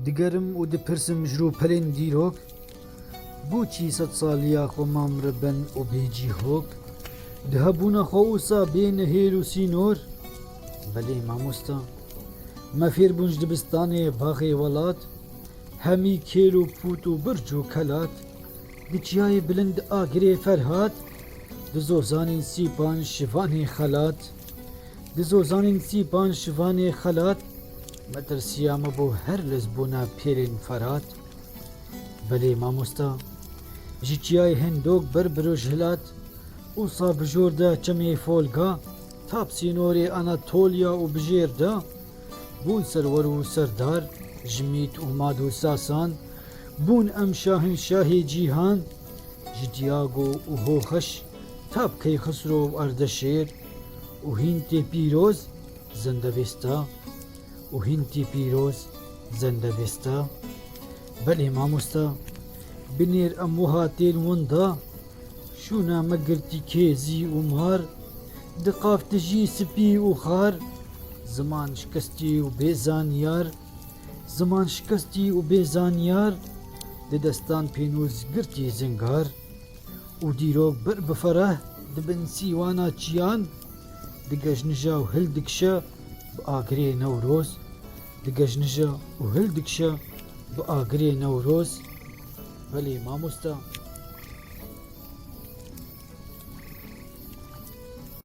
دگەرم و دپرسم ژر و پەلێن دیرۆک بۆچی سەد ساڵیا خۆ مامرە بەن و بێجی هۆک دهەبوونە خۆ وسا بێنە هێر و سینۆر بەلێ مامۆستا مەفێر بوونج دبستانێ باغێ وەڵات هەمی کێل و پووت و برج و کەلات دچیای بلند ئاگرێ فەرهات دزۆزانین سیپان شیڤانێ خەلات دزۆزانین سیپان شیڤانێ خەلات مەترسیامە بۆ هەر لەس بوونا پێرێن فەرات بەلێ مامۆستا ji çiyayê hindok ber biroj hilat ûsa bijor de çemê folga tap sînorê Anatolya û bijêr de bûn serwer û serdar ji mît û mad û sasan bûn em şahînşahê cîhan ji Diago û Hoxeş tap Keyxisrov Ardeşêr û hîn tê pîroz zendevêsta û hîn tê pîroz zendevêsta belê mamosta binêr em wiha tên wan da şûna me girtî kêzî û mar diqaf tijî spî û xar ziman şikestî û bêzanyar ziman şikestî û bêzanyar di destan pênûz girtî zingar û dîrok bir bi fereh dibin sîwana çiyan digejnija û hil dikşe bi agirê Newroz digejnija û hil dikşe bi agirê Newroz belê mamosta